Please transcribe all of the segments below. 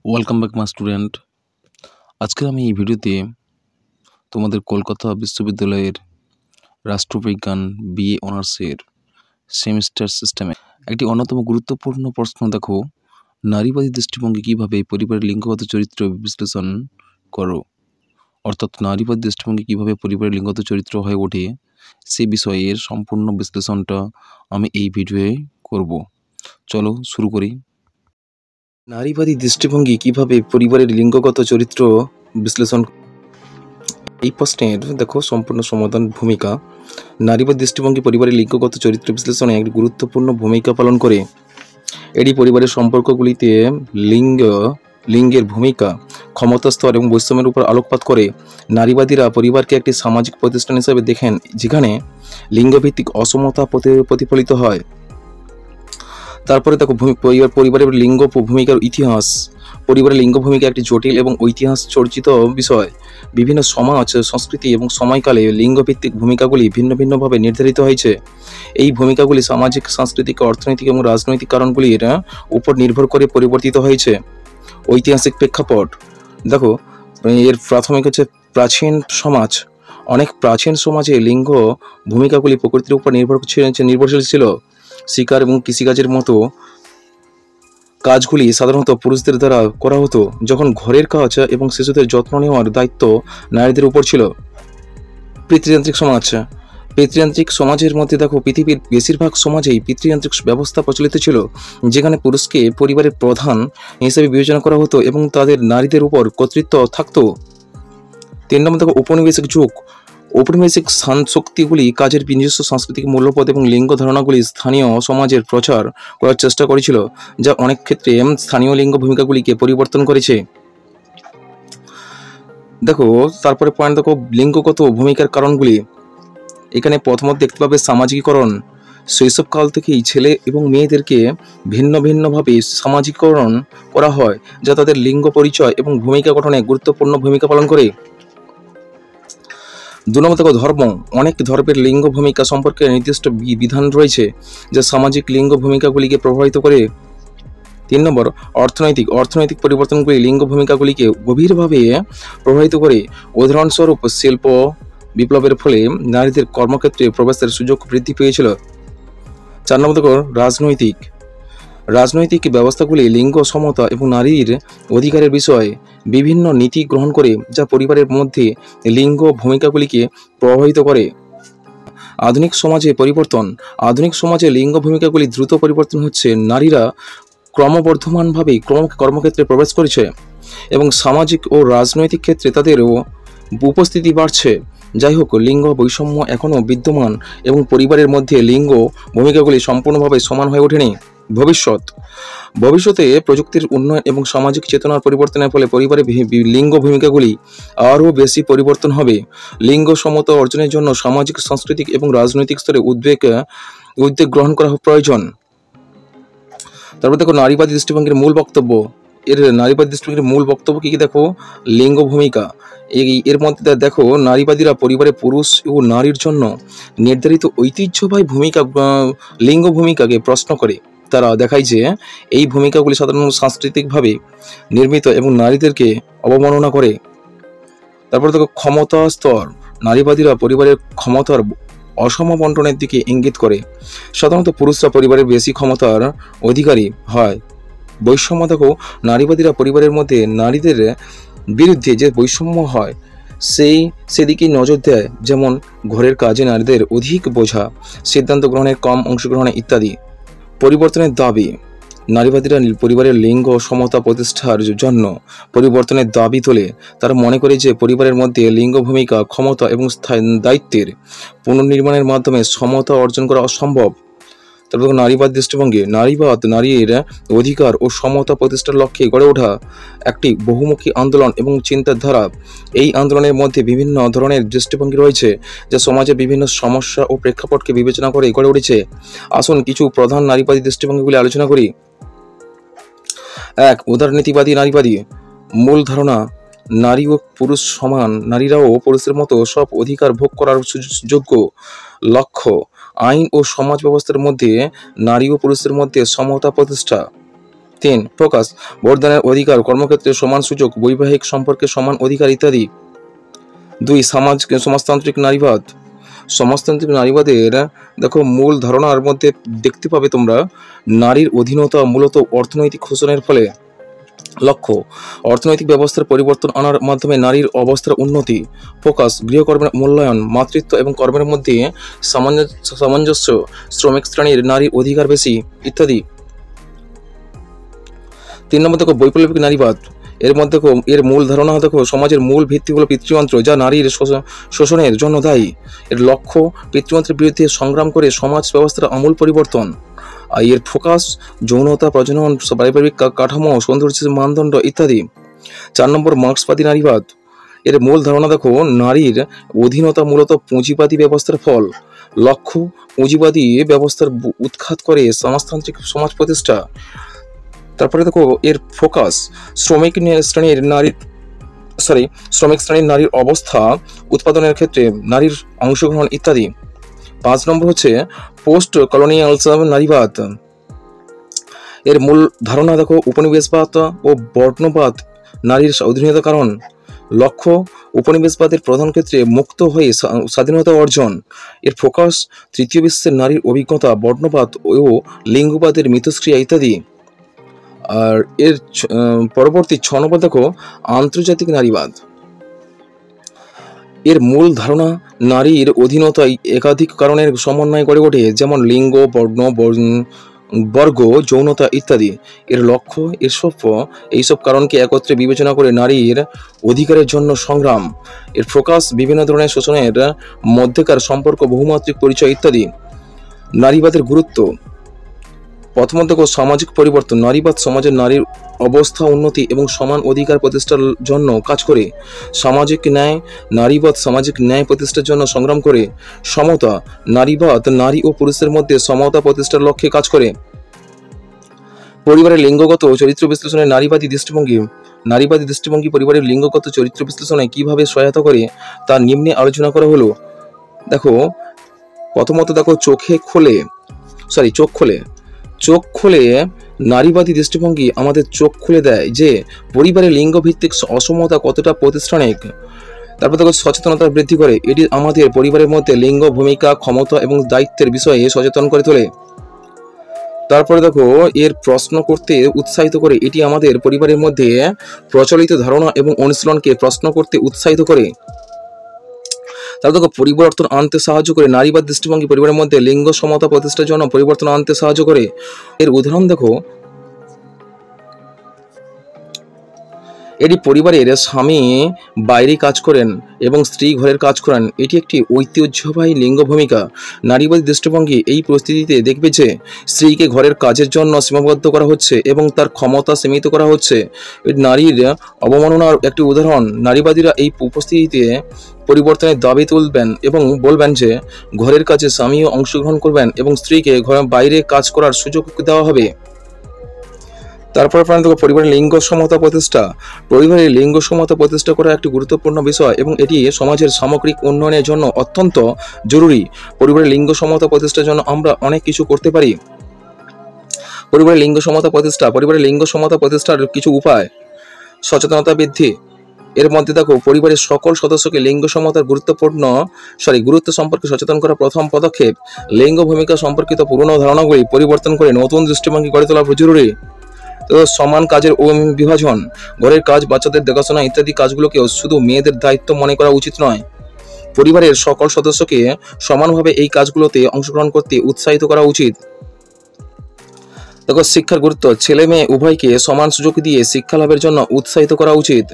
Welcome back my student. আজকে আমি এই ভিডিওতে তোমাদের কলকাতা বিশ্ববিদ্যালয়ের রাষ্ট্রবিজ্ঞান বিএ অনার্সের সেমিস্টার সিস্টেমে একটি অন্যতম গুরুত্বপূর্ণ প্রশ্ন দেখো, নারীবাদী দৃষ্টিভঙ্গি কীভাবে পরিবারের লিঙ্গগত চরিত্র বিশ্লেষণ করো। অর্থাৎ নারীবাদী দৃষ্টিভঙ্গি কীভাবে পরিবারের লিঙ্গগত চরিত্র হয়ে ওঠে সে বিষয়ের সম্পূর্ণ বিশ্লেষণটা আমি এই ভিডিওয়ে করব। চলো শুরু করি। নারীবাদী দৃষ্টিভঙ্গি কিভাবে পরিবারের লিঙ্গগত চরিত্র বিশ্লেষণ। এই প্রশ্নের দেখো সম্পূর্ণ সমাধান। ভূমিকা। নারীবাদী দৃষ্টিভঙ্গি পরিবারের লিঙ্গগত চরিত্র বিশ্লেষণে একটি গুরুত্বপূর্ণ ভূমিকা পালন করে। এটি পরিবারের সম্পর্কগুলিতে লিঙ্গের ভূমিকা, ক্ষমতা স্তর এবং বৈষম্যের উপর আলোকপাত করে। নারীবাদীরা পরিবারকে একটি সামাজিক প্রতিষ্ঠান হিসেবে দেখেন যেখানে লিঙ্গভিত্তিক অসমতা প্রতিফলিত হয়। তারপরে দেখো পরিবারের লিঙ্গ ভূমিকার ইতিহাস। পরিবারের লিঙ্গ ভূমিকা একটি জটিল এবং ঐতিহাস চর্চিত বিষয়। বিভিন্ন সমাজ, সংস্কৃতি এবং সময়কালে লিঙ্গভিত্তিক ভূমিকাগুলি ভিন্ন ভিন্নভাবে নির্ধারিত হয়েছে। এই ভূমিকাগুলি সামাজিক, সাংস্কৃতিক, অর্থনৈতিক এবং রাজনৈতিক কারণগুলির উপর নির্ভর করে পরিবর্তিত হয়েছে। ঐতিহাসিক প্রেক্ষাপট দেখো, এর প্রাথমিক হচ্ছে প্রাচীন সমাজ। অনেক প্রাচীন সমাজে লিঙ্গ ভূমিকাগুলি প্রকৃতির উপর নির্ভরশীল ছিল। শিকার এবং কৃষিকাজের মতো কাজগুলি সাধারণত পুরুষদের দ্বারা করা হতো, যখন ঘরের কাজ এবং শিশুদের যত্ন নেওয়ার দায়িত্ব নারীদের উপর ছিল। পিতৃতান্ত্রিক সমাজ। পিতৃতান্ত্রিক সমাজের মধ্যে দেখো, পৃথিবীর বেশিরভাগ সমাজেই পিতৃতান্ত্রিক ব্যবস্থা প্রচলিত ছিল, যেখানে পুরুষকে পরিবারের প্রধান হিসেবে বিবেচনা করা হতো এবং তাদের নারীদের উপর কর্তৃত্ব থাকতো। 3 নম্বর দেখো, ঔপনিবেশিক যুগ। ঔপনিবেশিক শক্তিগুলি কাজের নিজস্ব সাংস্কৃতিক মূল্যবোধ এবং লিঙ্গ ধারণাগুলি স্থানীয় সমাজের প্রচার করার চেষ্টা করেছিল, যা অনেক ক্ষেত্রে স্থানীয় লিঙ্গ ভূমিকাগুলিকে পরিবর্তন করেছে। দেখো তারপরে পয়েন্ট দেখো, লিঙ্গগত ভূমিকার কারণগুলি। এখানে প্রথমত দেখতে পাবে সামাজিকীকরণ। শৈশবকাল থেকেই ছেলে এবং মেয়েদেরকে ভিন্ন ভিন্নভাবে সামাজিকীকরণ করা হয়, যা তাদের লিঙ্গ পরিচয় এবং ভূমিকা গঠনে গুরুত্বপূর্ণ ভূমিকা পালন করে। 2 নম্বর দেখো, ধর্ম। অনেক ধর্মের লিঙ্গ ভূমিকা সম্পর্কে নির্দিষ্ট বিধান রয়েছে, যা সামাজিক লিঙ্গ ভূমিকাগুলিকে প্রভাবিত করে। 3 নম্বর, অর্থনৈতিক পরিবর্তনগুলি লিঙ্গ ভূমিকাগুলিকে গভীরভাবে প্রভাবিত করে। উদাহরণস্বরূপ, শিল্প বিপ্লবের ফলে নারীদের কর্মক্ষেত্রে প্রবেশের সুযোগ বৃদ্ধি পেয়েছিল। 4 নম্বর দেখো, রাজনৈতিক ব্যবস্থাগুলি লিঙ্গ সমতা এবং নারীর অধিকারের বিষয়ে বিভিন্ন নীতি গ্রহণ করে, যা পরিবারের মধ্যে লিঙ্গ ভূমিকাগুলিকে প্রভাবিত করে। আধুনিক সমাজে লিঙ্গ ভূমিকাগুলি দ্রুত পরিবর্তন হচ্ছে। নারীরা ক্রমবর্ধমানভাবে কর্মক্ষেত্রে প্রবেশ করেছে এবং সামাজিক ও রাজনৈতিক ক্ষেত্রে তাদের উপস্থিতি বাড়ছে। যাই হোক, লিঙ্গ বৈষম্য এখনও বিদ্যমান এবং পরিবারের মধ্যে লিঙ্গ ভূমিকাগুলি সম্পূর্ণভাবে সমান হয়ে ওঠেনি। ভবিষ্যতে প্রযুক্তির উন্নয়ন এবং সামাজিক চেতনার পরিবর্তনের ফলে পরিবারের লিঙ্গ ভূমিকাগুলি আরও বেশি পরিবর্তন হবে। লিঙ্গ সমতা অর্জনের জন্য সামাজিক, সাংস্কৃতিক এবং রাজনৈতিক স্তরে উদ্যোগ গ্রহণ করা প্রয়োজন। তারপর দেখো, নারীবাদী দৃষ্টিভঙ্গির মূল বক্তব্য। নারীবাদী দৃষ্টিভঙ্গির মূল বক্তব্য কি দেখো, লিঙ্গ ভূমিকা। এর মধ্যে দেখো, নারীবাদীরা পরিবারে পুরুষ ও নারীর জন্য নির্ধারিত ঐতিহ্যবাহী লিঙ্গ ভূমিকাকে প্রশ্ন করে। তারা দেখায় যে এই ভূমিকাগুলি সাধারণত সাংস্কৃতিকভাবে নির্মিত এবং নারীদেরকে অবমাননা করে। তারপর দেখো, ক্ষমতা স্তর। নারীবাদীরা পরিবারের ক্ষমতার অসম বন্টনের দিকে ইঙ্গিত করে। সাধারণত পুরুষরা পরিবারের বেশি ক্ষমতার অধিকারী হয়। বৈষম্য দেখো, নারীবাদীরা পরিবারের মধ্যে নারীদের বিরুদ্ধে যে বৈষম্য হয় সেদিকেই নজর দেয়, যেমন ঘরের কাজে নারীদের অধিক বোঝা, সিদ্ধান্ত গ্রহণের কম অংশগ্রহণে ইত্যাদি। পরিবর্তনের দাবি। নারীবাদীরা পরিবারের লিঙ্গ সমতা প্রতিষ্ঠার জন্য পরিবর্তনের দাবি তোলে। তারা মনে করে যে পরিবারের মধ্যে লিঙ্গ ভূমিকা, ক্ষমতা এবং দায়িত্বের পুনর্নির্মাণের মাধ্যমে সমতা অর্জন করা অসম্ভব। তারপর নারীবাদ দৃষ্টিভঙ্গি। নারীর অধিকার ও সমতা প্রতিষ্ঠার লক্ষ্যে গড়ে ওঠা একটি বহুমুখী আন্দোলন এবং চিন্তাধারা। এই আন্দোলনের মধ্যে বিভিন্ন ধরনের দৃষ্টিভঙ্গি রয়েছে, যা সমাজের বিভিন্ন সমস্যা ও প্রেক্ষাপটকে বিবেচনা করে গড়ে উঠেছে। আসুন কিছু প্রধান নারীবাদী দৃষ্টিভঙ্গিগুলি আলোচনা করি। 1. উদারনীতিবাদী নারীবাদী। মূল ধারণা, নারী ও পুরুষ সমান, নারীরাও পুরুষের মতো সব অধিকার ভোগ করার যোগ্য। লক্ষ্য, আইন ও সমাজ ব্যবস্থার মধ্যে নারী ও পুরুষের মধ্যে সমতা প্রতিষ্ঠা। 3. ফোকাস, ভোটদানের অধিকার, কর্মক্ষেত্রে সমান সুযোগ, বৈবাহিক সম্পর্কে সমান অধিকার ইত্যাদি। 2. সমাজতান্ত্রিক নারীবাদ। সমাজতান্ত্রিক নারীবাদের দেখো মূল ধারণার মধ্যে দেখতে পাবে তোমরা নারীর অধীনতা মূলত অর্থনৈতিক শোষণের ফলে। লক্ষ্য, অর্থনৈতিক ব্যবস্থার পরিবর্তন আনার মাধ্যমে নারীর অবস্থার উন্নতি। ফোকাস, গৃহকর্মের মূল্যায়ন, মাতৃত্ব এবং কর্মের মধ্যে সামঞ্জস্য, শ্রমিক শ্রেণীর নারীর অধিকার বেশি ইত্যাদি। 3 নম্বর দেখো বৈপ্লবিক নারীবাদ। এর মধ্যে এর মূল ধারণা দেখো সমাজের মূল ভিত্তি হলো পিতৃযন্ত্র, যা নারীর শোষণের জন্য দায়ী। এর লক্ষ্য পিতৃযন্ত্রের বিরুদ্ধে সংগ্রাম করে সমাজ ব্যবস্থার আমূল পরিবর্তন। আর এর ফোকাস যৌনতা, প্রজনন, পারিবারিক কাঠামো, সৌন্দর্যের মানদণ্ড ইত্যাদি। 4 নম্বর মার্ক্সবাদী নারীবাদ। এর মূল ধারণা দেখো নারীর অধীনতা মূলত পুঁজিবাদী ব্যবস্থার ফল। লক্ষ্য পুঁজিবাদী ব্যবস্থার উৎখাত করে সমাজতান্ত্রিক সমাজ প্রতিষ্ঠা। তারপরে দেখো এর ফোকাস শ্রমিক শ্রেণীর নারীর অবস্থা, উৎপাদনের ক্ষেত্রে নারীর অংশগ্রহণ ইত্যাদি। 5 নম্বর হচ্ছে পোস্ট কলোনিয়াল নারীবাদ। এর মূল ধারণা দেখো উপনিবেশবাদ ও বর্ণবাদ নারীর অধীনতার কারণ। লক্ষ্য উপনিবেশবাদের প্রধান ক্ষেত্রে মুক্ত হয়ে স্বাধীনতা অর্জন। এর ফোকাস তৃতীয় বিশ্বের নারীর অভিজ্ঞতা, বর্ণবাদ ও লিঙ্গবাদের মিথস্ক্রিয়া ইত্যাদি। আর এর পরবর্তী 6 নম্বর দেখো আন্তর্জাতিক নারীবাদ। এর মূল ধারণা নারীর অধীনতায় একাধিক কারণের সমন্বয় গড়ে ওঠে, যেমন লিঙ্গ, বর্গ, যৌনতা ইত্যাদি। এর লক্ষ্য এইসব কারণকে একত্রে বিবেচনা করে নারীর অধিকারের জন্য সংগ্রাম। এর ফোকাস বিভিন্ন ধরনের শোষণের মধ্যেকার সম্পর্ক, বহুমাত্রিক পরিচয় ইত্যাদি। নারীবাদের গুরুত্ব। প্রথমত দেখো সামাজিক পরিবর্তন। নারীবাদ সমাজের নারীর অবস্থা উন্নতি এবং সমান অধিকার প্রতিষ্ঠার জন্য কাজ করে। সামাজিক ন্যায়। নারীবাদ সামাজিক ন্যায় প্রতিষ্ঠার জন্য সংগ্রাম করে। সমতা। নারীবাদ নারী ও পুরুষের মধ্যে সমতা প্রতিষ্ঠার লক্ষ্যে কাজ করে। পরিবারের লিঙ্গগত চরিত্র বিশ্লেষণে নারীবাদী দৃষ্টিভঙ্গি পরিবারের লিঙ্গগত চরিত্র বিশ্লেষণে কিভাবে সহায়তা করে তা নিম্নে আলোচনা করা হলো। দেখো প্রথমত দেখো চোখ খোলে নারীবাদী দৃষ্টিভঙ্গি আমাদের চোখ খুলে দেয় যে পরিবারের লিঙ্গ ভিত্তিক অসমতা কতটা প্রাতিষ্ঠানিক। তারপর দেখো সচেতনতা বৃদ্ধি করে। এটি আমাদের পরিবারের মধ্যে লিঙ্গ ভূমিকা, ক্ষমতা এবং দায়িত্বের বিষয়ে সচেতন করে তোলে। তারপরে দেখো এর প্রশ্ন করতে উৎসাহিত করে। এটি আমাদের পরিবারের মধ্যে প্রচলিত ধারণা এবং অনুশীলনকে প্রশ্ন করতে উৎসাহিত করে। তারপর দেখো পরিবর্তন আনতে সাহায্য করে। নারীবাদ দৃষ্টিভঙ্গি পরিবারের মধ্যে লিঙ্গ সমতা প্রতিষ্ঠার জন্য পরিবর্তন আনতে সাহায্য করে। এর উদাহরণ দেখো এটি পরিবারের স্বামী বাইরে কাজ করেন এবং স্ত্রী ঘরের কাজ করেন। এটি একটি ঐতিহ্যবাহী লিঙ্গ ভূমিকা। নারীবাদী দৃষ্টিভঙ্গি এই পরিস্থিতিতে দেখবে যে স্ত্রীকে ঘরের কাজের জন্য সীমাবদ্ধ করা হচ্ছে এবং তার ক্ষমতা সীমিত করা হচ্ছে। নারীর অবমাননার একটি উদাহরণ। নারীবাদীরা এই উপস্থিতিতে পরিবর্তনের দাবি তুলবেন এবং বলবেন যে ঘরের কাজে স্বামীও অংশগ্রহণ করবেন এবং স্ত্রীকে ঘরের বাইরে কাজ করার সুযোগ দেওয়া হবে। তারপর পরিবারের লিঙ্গ সমতা প্রতিষ্ঠা। পরিবারের লিঙ্গ সমতা প্রতিষ্ঠা করা একটি গুরুত্বপূর্ণ বিষয় এবং এটি সমাজের সামগ্রিক উন্নয়নের জন্য অত্যন্ত জরুরি। পরিবারের লিঙ্গ সমতা প্রতিষ্ঠার জন্য আমরা অনেক কিছু করতে পারি। পরিবারের লিঙ্গ সমতা প্রতিষ্ঠার কিছু উপায়। সচেতনতা বৃদ্ধি। এর মধ্যে দেখো পরিবারের সকল সদস্যকে লিঙ্গ সমতার গুরুত্ব সম্পর্কে সচেতন করা প্রথম পদক্ষেপ। লিঙ্গ ভূমিকা সম্পর্কিত পুরনো ধারণাগুলি পরিবর্তন করে নতুন দৃষ্টিভঙ্গি গড়ে তোলা জরুরি। তো সমান কাজের বিভাজন। ঘরের কাজ, বাচ্চাদের দেখাশোনা ইত্যাদি কাজগুলোকে শুধু মেয়েদের দায়িত্ব মনে করা উচিত নয়। পরিবারের সকল সদস্যকে সমানভাবে এই কাজগুলোতে অংশগ্রহণ করতে উৎসাহিত করা উচিত। দেখো শিক্ষার গুরুত্ব। ছেলে মেয়ে উভয়কে সমান সুযোগ দিয়ে শিক্ষা লাভের জন্য উৎসাহিত করা উচিত।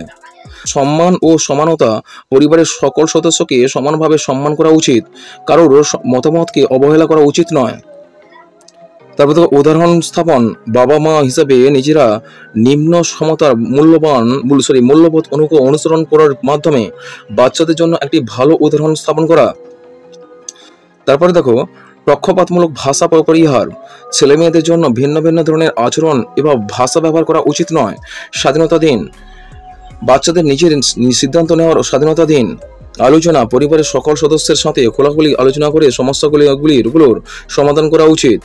সম্মান ও সমানতা। পরিবারের সকল সদস্যকে সমানভাবে সম্মান করা উচিত। কারোর মতামতকে অবহেলা করা উচিত নয়। তারপর দেখো উদাহরণ স্থাপন। বাবা মা হিসাবে নিজেরা নিম্ন সমতার মূল্যবোধ অনুসরণ করার মাধ্যমে বাচ্চাদের জন্য একটি ভালো উদাহরণ স্থাপন করা। তারপরে দেখো পক্ষপাতমূলক ভাষা পরিহার। ছেলে মেয়েদের জন্য ভিন্ন ভিন্ন ধরনের আচরণ এবং ভাষা ব্যবহার করা উচিত নয়। স্বাধীনতা দিন। বাচ্চাদের নিজের সিদ্ধান্ত নেওয়ার স্বাধীনতা দিন। আলোচনা পরিবারের সকল সদস্যের সাথে খোলাখুলি আলোচনা করে সমস্যাগুলির সমাধান করা উচিত।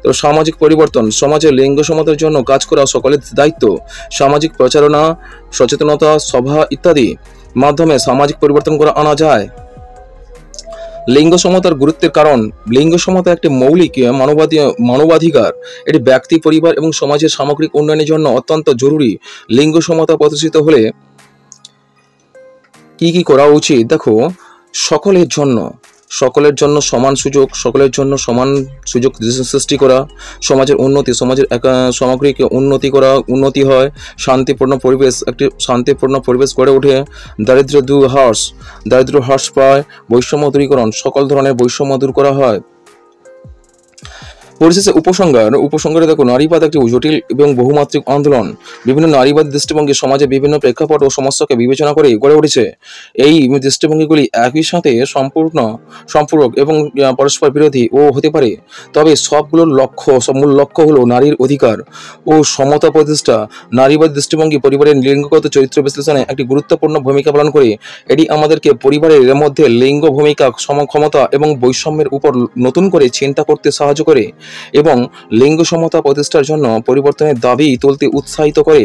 তো সামাজিক পরিবর্তন, সমাজে লিঙ্গ সমতার জন্য কাজ করা সকলের দায়িত্ব। সামাজিক প্রচারণা, সচেতনতা সভা ইত্যাদি মাধ্যমে সামাজিক পরিবর্তন আনা যায়। লিঙ্গ সমতার গুরুত্বের কারণ, লিঙ্গ সমতা একটি মৌলিক মানবাধিকার। এটি ব্যক্তি, পরিবার এবং সমাজের সামগ্রিক উন্নয়নের জন্য অত্যন্ত জরুরি। লিঙ্গ সমতা প্রতিষ্ঠিত হলে কি কি করা উচিত? দেখো, সকলের জন্য সমান সুযোগ, সকলের জন্য সমান সুযোগ সৃষ্টি করা, সমাজের সামগ্রিক উন্নতি হয়, একটি শান্তিপূর্ণ পরিবেশ গড়ে ওঠে, দারিদ্র্য হ্রাস পায়, বৈষম্য দূরীকরণ, সকল ধরনের বৈষম্য দূর করা হয়। পরিশেষে উপসংহারে দেখো, নারীবাদ একটি জটিল এবং বহুমাত্রিক আন্দোলন। বিভিন্ন নারীবাদী দৃষ্টিভঙ্গি সমাজে বিভিন্ন প্রেক্ষাপট ও সমস্যাকে বিবেচনা করে গড়ে উঠেছে। এই দৃষ্টিভঙ্গিগুলি একই সাথে সম্পূরক এবং পরস্পর বিরোধী হতে পারে, তবে সবগুলোর মূল লক্ষ্য হলো নারীর অধিকার ও সমতা প্রতিষ্ঠা। নারীবাদী দৃষ্টিভঙ্গি পরিবারের লিঙ্গগত চরিত্র বিশ্লেষণে একটি গুরুত্বপূর্ণ ভূমিকা পালন করে। এটি আমাদেরকে পরিবারের মধ্যে লিঙ্গ ভূমিকা, সমক্ষমতা এবং বৈষম্যের উপর নতুন করে চিন্তা করতে সাহায্য করে এবং লিঙ্গ সমতা প্রতিষ্ঠার জন্য পরিবর্তনের দাবি তুলতে উৎসাহিত করে।